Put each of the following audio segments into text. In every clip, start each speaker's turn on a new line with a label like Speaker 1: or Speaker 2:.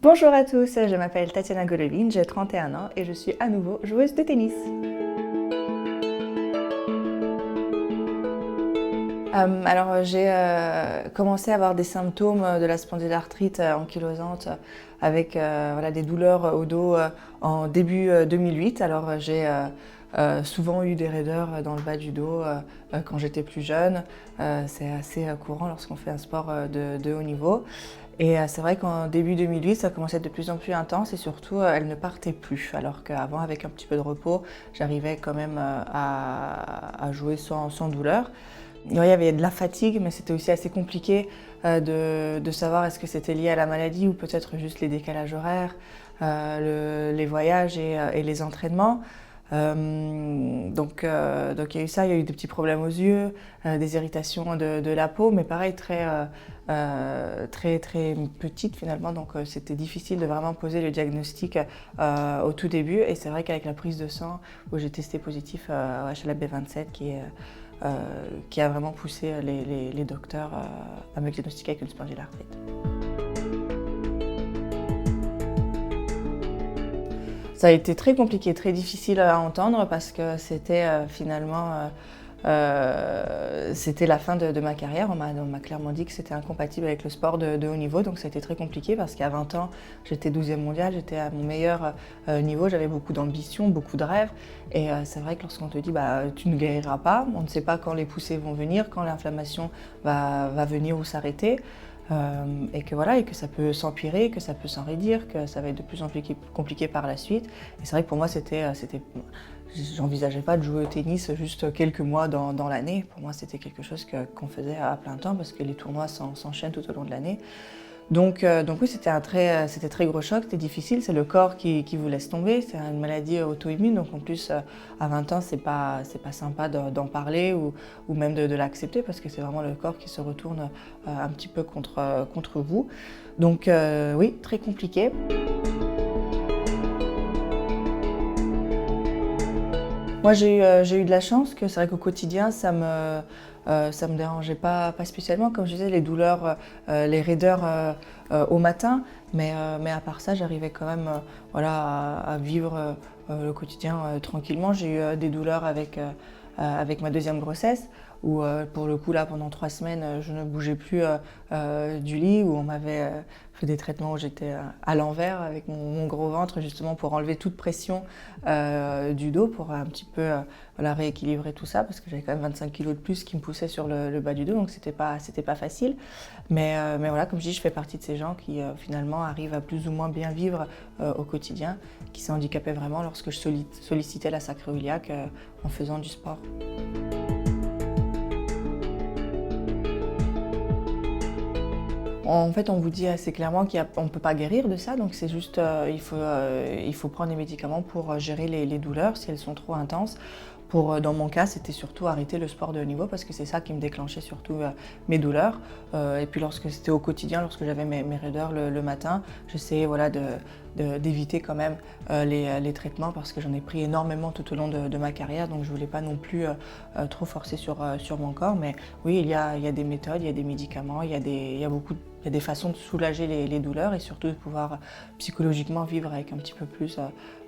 Speaker 1: Bonjour à tous, je m'appelle Tatiana Golovin, j'ai 31 ans et je suis à nouveau joueuse de tennis. Alors j'ai commencé à avoir des symptômes de la spondylarthrite ankylosante avec des douleurs au dos en début 2008. Alors j'ai souvent eu des raideurs dans le bas du dos quand j'étais plus jeune. C'est assez courant lorsqu'on fait un sport de haut niveau. Et c'est vrai qu'en début 2008, ça commençait à être de plus en plus intense et surtout, elle ne partait plus. Alors qu'avant, avec un petit peu de repos, j'arrivais quand même à jouer sans douleur. Il y avait de la fatigue, mais c'était aussi assez compliqué de savoir est-ce que c'était lié à la maladie ou peut-être juste les décalages horaires, les voyages et les entraînements. Donc il y a eu ça, il y a eu des petits problèmes aux yeux, des irritations de la peau, mais pareil très petite finalement, donc c'était difficile de vraiment poser le diagnostic au tout début. Et c'est vrai qu'avec la prise de sang, où j'ai testé positif à HLA-B27, qui a vraiment poussé les docteurs à me diagnostiquer avec une spondylarthrite. Ça a été très compliqué, très difficile à entendre parce que c'était c'était la fin de ma carrière. On m'a clairement dit que c'était incompatible avec le sport de haut niveau, donc ça a été très compliqué parce qu'à 20 ans, j'étais 12e mondiale, j'étais à mon meilleur niveau, j'avais beaucoup d'ambition, beaucoup de rêves. Et c'est vrai que lorsqu'on te dit tu ne guériras pas, on ne sait pas quand les poussées vont venir, quand l'inflammation va venir ou s'arrêter. Et que ça peut s'empirer, que ça peut s'enraidir, que ça va être de plus en plus compliqué par la suite. Et c'est vrai que pour moi, j'envisageais pas de jouer au tennis juste quelques mois dans l'année. Pour moi, c'était quelque chose qu'on faisait à plein temps parce que les tournois s'enchaînent tout au long de l'année. Donc oui, c'était très gros choc, c'était difficile, c'est le corps qui vous laisse tomber, c'est une maladie auto-immune, donc en plus à 20 ans c'est pas sympa d'en parler ou même de l'accepter parce que c'est vraiment le corps qui se retourne un petit peu contre vous. Donc oui, très compliqué. Moi, j'ai eu de la chance que c'est vrai qu'au quotidien, ça me dérangeait pas spécialement. Comme je disais, les douleurs, les raideurs au matin, mais à part ça, j'arrivais quand même à vivre le quotidien tranquillement. J'ai eu des douleurs avec ma deuxième grossesse, où pour le coup, là, pendant 3 semaines, je ne bougeais plus du lit, où on m'avait fait des traitements où j'étais à l'envers avec mon gros ventre, justement pour enlever toute pression du dos, pour un petit peu rééquilibrer tout ça, parce que j'avais quand même 25 kilos de plus qui me poussaient sur le bas du dos, donc c'était pas facile. Mais voilà, comme je dis, je fais partie de ces gens qui finalement arrivent à plus ou moins bien vivre au quotidien, qui s'handicapaient vraiment lorsque je sollicitais la sacro-iliaque en faisant du sport. En fait, on vous dit assez clairement qu'on ne peut pas guérir de ça, donc c'est juste, il faut prendre des médicaments pour gérer les douleurs si elles sont trop intenses. Dans mon cas, c'était surtout arrêter le sport de haut niveau parce que c'est ça qui me déclenchait surtout mes douleurs. Et puis lorsque c'était au quotidien, lorsque j'avais mes raideurs le matin, j'essayais d'éviter quand même les traitements parce que j'en ai pris énormément tout au long de ma carrière, donc je voulais pas non plus trop forcer sur mon corps. Mais oui, il y a des méthodes, il y a des médicaments, il y a des façons de soulager les douleurs et surtout de pouvoir psychologiquement vivre avec un petit peu plus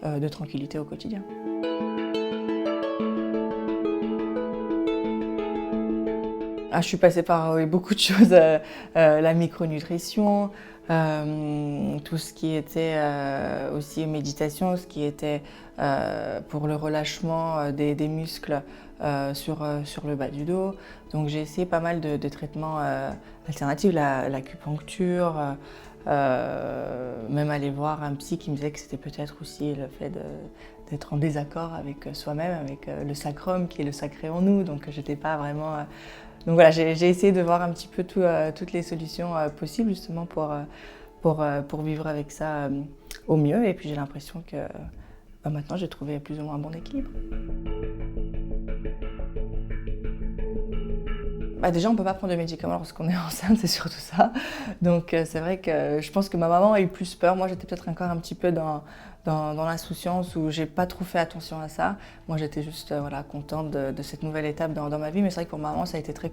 Speaker 1: de tranquillité au quotidien. Je suis passée par beaucoup de choses, la micronutrition, tout ce qui était aussi méditation, ce qui était pour le relâchement des muscles sur le bas du dos. Donc j'ai essayé pas mal de traitements alternatifs, l'acupuncture, même aller voir un psy qui me disait que c'était peut-être aussi le fait d'être en désaccord avec soi-même, avec le sacrum qui est le sacré en nous. Donc j'étais pas vraiment... Donc voilà, j'ai essayé de voir un petit peu toutes les solutions possibles justement pour vivre avec ça au mieux. Et puis j'ai l'impression que maintenant j'ai trouvé plus ou moins un bon équilibre. Déjà, on ne peut pas prendre de médicaments lorsqu'on est enceinte, c'est surtout ça. Donc c'est vrai que je pense que ma maman a eu plus peur. Moi, j'étais peut-être encore un petit peu dans dans l'insouciance où j'ai pas trop fait attention à ça. Moi, j'étais juste voilà, contente de cette nouvelle étape dans ma vie. Mais c'est vrai que pour ma maman, ça a été très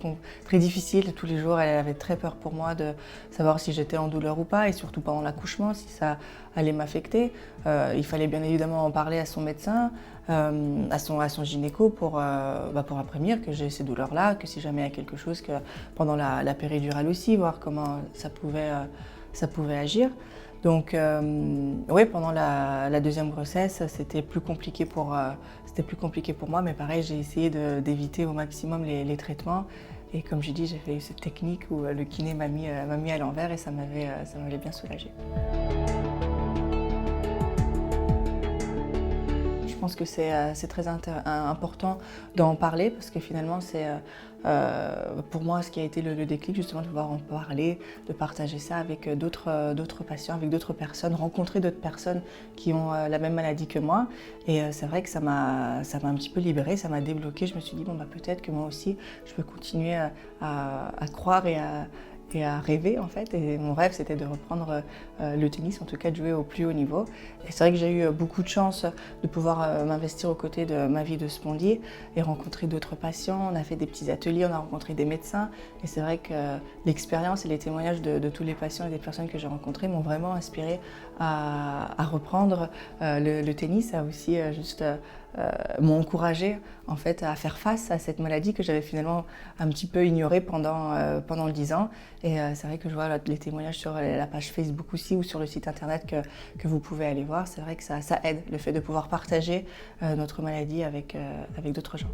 Speaker 1: difficile. Tous les jours, elle avait très peur pour moi de savoir si j'étais en douleur ou pas, et surtout pendant l'accouchement, si ça allait m'affecter. Il fallait bien évidemment en parler à son médecin, à son gynéco pour la prévenir que j'ai ces douleurs-là, que si jamais il y a quelque chose, que pendant la péridurale aussi, voir comment ça pouvait agir. Donc oui, pendant la deuxième grossesse, c'était plus compliqué pour moi, mais pareil, j'ai essayé d'éviter au maximum les traitements. Et comme j'ai dit, j'ai fait cette technique où le kiné m'a mis à l'envers, et ça m'avait bien soulagée. Je pense que c'est très important d'en parler, parce que finalement c'est pour moi ce qui a été le déclic, justement, de pouvoir en parler, de partager ça avec d'autres patients, avec d'autres personnes, rencontrer d'autres personnes qui ont la même maladie que moi. Et c'est vrai que ça m'a un petit peu libérée, ça m'a débloquée. Je me suis dit peut-être que moi aussi je peux continuer à croire et à rêver, en fait. Et mon rêve, c'était de reprendre le tennis, en tout cas de jouer au plus haut niveau. Et c'est vrai que j'ai eu beaucoup de chance de pouvoir m'investir aux côtés de ma vie de spondy et rencontrer d'autres patients. On a fait des petits ateliers, on a rencontré des médecins. Et c'est vrai que l'expérience et les témoignages de tous les patients et des personnes que j'ai rencontrées m'ont vraiment inspirée à reprendre le tennis, à aussi m'ont encouragée, en fait, à faire face à cette maladie que j'avais finalement un petit peu ignorée pendant 10 ans. Et c'est vrai que je vois les témoignages sur la page Facebook aussi, ou sur le site internet que vous pouvez aller voir. C'est vrai que ça aide, le fait de pouvoir partager notre maladie avec d'autres gens.